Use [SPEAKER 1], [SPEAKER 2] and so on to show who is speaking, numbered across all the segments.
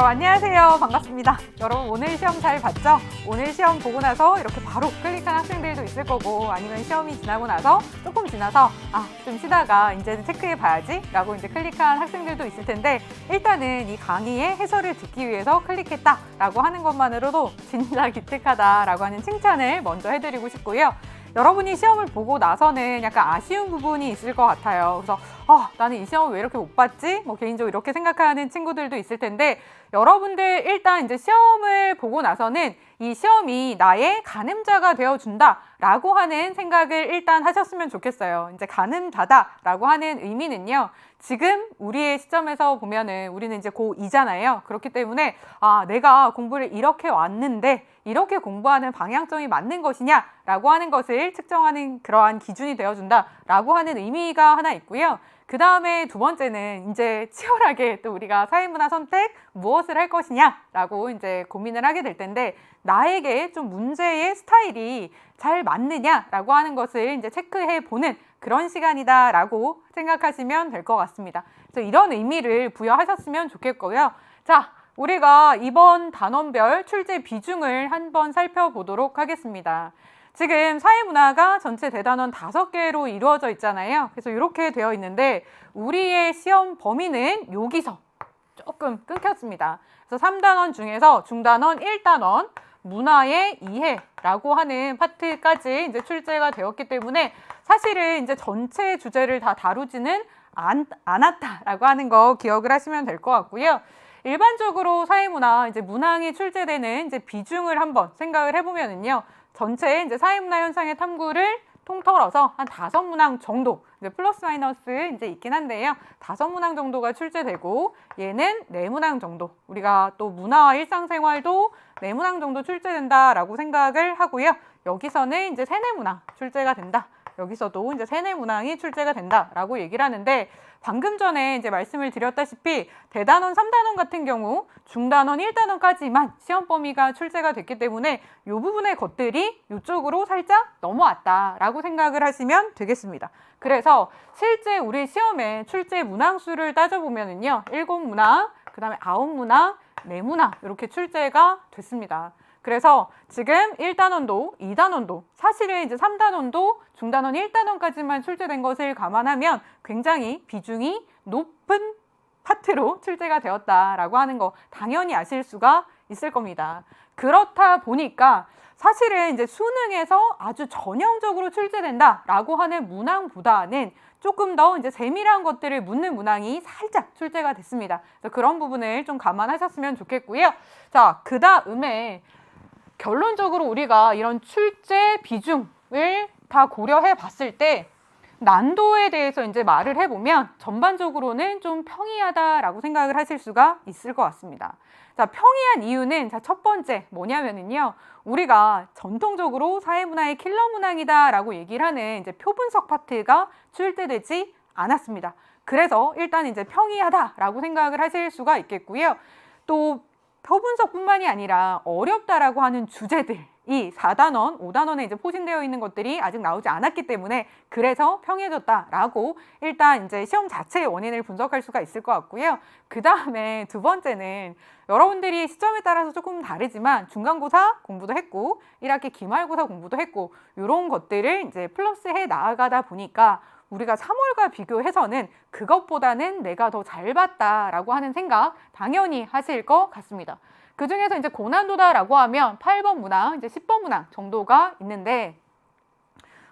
[SPEAKER 1] 안녕하세요. 반갑습니다. 여러분 오늘 시험 잘 봤죠? 오늘 시험 보고 나서 이렇게 바로 클릭한 학생들도 있을 거고 아니면 시험이 지나고 나서 조금 지나서 좀 쉬다가 이제는 체크해 봐야지 라고 이제 클릭한 학생들도 있을 텐데 일단은 이 강의의 해설을 듣기 위해서 클릭했다 라고 하는 것만으로도 진짜 기특하다 라고 하는 칭찬을 먼저 해드리고 싶고요. 여러분이 시험을 보고 나서는 약간 아쉬운 부분이 있을 것 같아요. 그래서 나는 이 시험을 왜 이렇게 못 봤지? 개인적으로 이렇게 생각하는 친구들도 있을 텐데 여러분들 일단 이제 시험을 보고 나서는 이 시험이 나의 가늠자가 되어준다 라고 하는 생각을 일단 하셨으면 좋겠어요. 이제 가늠자다 라고 하는 의미는요. 지금 우리의 시점에서 보면은 우리는 이제 고2잖아요. 그렇기 때문에 내가 공부를 이렇게 왔는데 이렇게 공부하는 방향성이 맞는 것이냐 라고 하는 것을 측정하는 그러한 기준이 되어준다 라고 하는 의미가 하나 있고요. 그 다음에 두 번째는 이제 치열하게 또 우리가 사회문화 선택 무엇을 할 것이냐 라고 이제 고민을 하게 될 텐데 나에게 좀 문제의 스타일이 잘 맞느냐 라고 하는 것을 이제 체크해 보는 그런 시간이다 라고 생각하시면 될 것 같습니다. 그래서 이런 의미를 부여하셨으면 좋겠고요. 자, 우리가 이번 단원별 출제 비중을 한번 살펴보도록 하겠습니다. 지금 사회문화가 전체 대단원 5개로 이루어져 있잖아요. 그래서 이렇게 되어 있는데 우리의 시험 범위는 여기서 조금 끊겼습니다. 그래서 3단원 중에서 중단원 1단원 문화의 이해라고 하는 파트까지 이제 출제가 되었기 때문에 사실은 이제 전체 주제를 다 다루지는 않았다라고 하는 거 기억을 하시면 될 것 같고요. 일반적으로 사회문화 이제 문항이 출제되는 이제 비중을 한번 생각을 해보면은요. 전체 이제 사회문화 현상의 탐구를 통틀어서 한 5문항 정도, 이제 플러스 마이너스 이제 있긴 한데요. 5문항 정도가 출제되고 얘는 4문항 정도. 우리가 또 문화와 일상생활도 4문항 정도 출제된다라고 생각을 하고요. 여기서는 이제 3-4문항 출제가 된다. 여기서도 이제 3-4문항이 출제가 된다라고 얘기를 하는데 방금 전에 이제 말씀을 드렸다시피 대단원 3단원 같은 경우 중단원 1단원까지만 시험 범위가 출제가 됐기 때문에 이 부분의 것들이 이쪽으로 살짝 넘어왔다라고 생각을 하시면 되겠습니다. 그래서 실제 우리 시험에 출제 문항수를 따져보면은요. 7문항, 그 다음에 9문항, 4문항 이렇게 출제가 됐습니다. 그래서 지금 1단원도 2단원도 사실은 이제 3단원도 중단원 1단원까지만 출제된 것을 감안하면 굉장히 비중이 높은 파트로 출제가 되었다라고 하는 거 당연히 아실 수가 있을 겁니다. 그렇다 보니까 사실은 이제 수능에서 아주 전형적으로 출제된다라고 하는 문항보다는 조금 더 이제 세밀한 것들을 묻는 문항이 살짝 출제가 됐습니다. 그래서 그런 부분을 좀 감안하셨으면 좋겠고요. 자, 그 다음에 결론적으로 우리가 이런 출제 비중을 다 고려해 봤을 때 난도에 대해서 이제 말을 해보면 전반적으로는 좀 평이하다라고 생각을 하실 수가 있을 것 같습니다. 자, 평이한 이유는 첫 번째 뭐냐면은요. 우리가 전통적으로 사회문화의 킬러 문항이다라고 얘기를 하는 이제 표분석 파트가 출제되지 않았습니다. 그래서 일단 이제 평이하다라고 생각을 하실 수가 있겠고요. 또 표분석뿐만이 아니라 어렵다라고 하는 주제들이 4단원, 5단원에 이제 포진되어 있는 것들이 아직 나오지 않았기 때문에 그래서 평이해졌다라고 일단 이제 시험 자체의 원인을 분석할 수가 있을 것 같고요. 그 다음에 두 번째는 여러분들이 시점에 따라서 조금 다르지만 중간고사 공부도 했고 1학기 기말고사 공부도 했고 이런 것들을 이제 플러스해 나아가다 보니까 우리가 3월과 비교해서는 그것보다는 내가 더 잘 봤다라고 하는 생각 당연히 하실 것 같습니다. 그 중에서 이제 고난도다라고 하면 8번 문항, 이제 10번 문항 정도가 있는데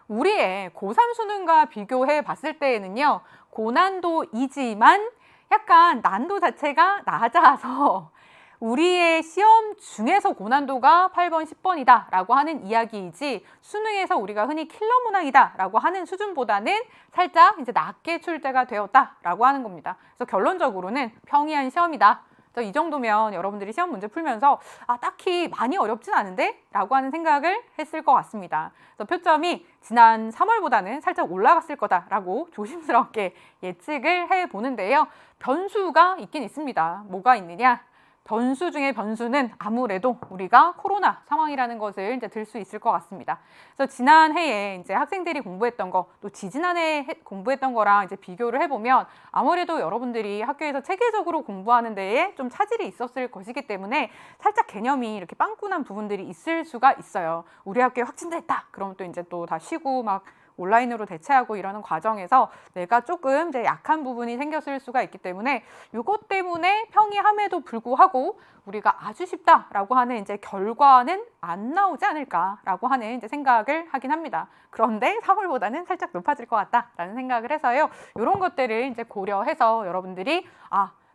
[SPEAKER 1] 우리의 고3 수능과 비교해 봤을 때에는요. 고난도이지만 약간 난도 자체가 낮아서 우리의 시험 중에서 고난도가 8번, 10번이다 라고 하는 이야기이지 수능에서 우리가 흔히 킬러 문항이다 라고 하는 수준보다는 살짝 이제 낮게 출제가 되었다 라고 하는 겁니다. 그래서 결론적으로는 평이한 시험이다. 이 정도면 여러분들이 시험 문제 풀면서 딱히 많이 어렵진 않은데? 라고 하는 생각을 했을 것 같습니다. 그래서 표점이 지난 3월보다는 살짝 올라갔을 거다라고 조심스럽게 예측을 해보는데요. 변수가 있긴 있습니다. 뭐가 있느냐? 변수 중에 변수는 아무래도 우리가 코로나 상황이라는 것을 이제 들 수 있을 것 같습니다. 그래서 지난 해에 이제 학생들이 공부했던 거, 또 지지난해 공부했던 거랑 이제 비교를 해보면 아무래도 여러분들이 학교에서 체계적으로 공부하는 데에 좀 차질이 있었을 것이기 때문에 살짝 개념이 이렇게 빵꾸난 부분들이 있을 수가 있어요. 우리 학교에 확진됐다. 그럼 또 이제 또 다 쉬고 막 온라인으로 대체하고 이러는 과정에서 내가 조금 이제 약한 부분이 생겼을 수가 있기 때문에 이것 때문에 평이함에도 불구하고 우리가 아주 쉽다라고 하는 이제 결과는 안 나오지 않을까라고 하는 이제 생각을 하긴 합니다. 그런데 3월보다는 살짝 높아질 것 같다라는 생각을 해서요. 이런 것들을 이제 고려해서 여러분들이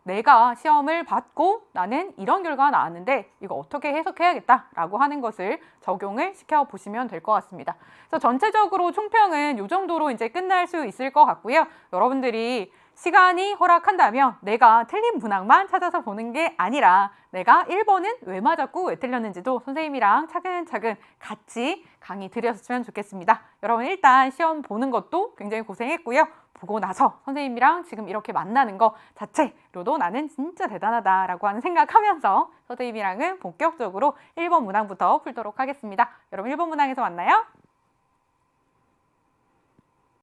[SPEAKER 1] 내가 시험을 받고 나는 이런 결과가 나왔는데 이거 어떻게 해석해야겠다라고 하는 것을 적용을 시켜보시면 될 것 같습니다. 그래서 전체적으로 총평은 이 정도로 이제 끝날 수 있을 것 같고요. 여러분들이 시간이 허락한다면 내가 틀린 문항만 찾아서 보는 게 아니라 내가 1번은 왜 맞았고 왜 틀렸는지도 선생님이랑 차근차근 같이 강의 드렸으면 좋겠습니다. 여러분 일단 시험 보는 것도 굉장히 고생했고요. 보고 나서 선생님이랑 지금 이렇게 만나는 거 자체로도 나는 진짜 대단하다라고 하는 생각하면서 선생님이랑은 본격적으로 1번 문항부터 풀도록 하겠습니다. 여러분 1번 문항에서 만나요.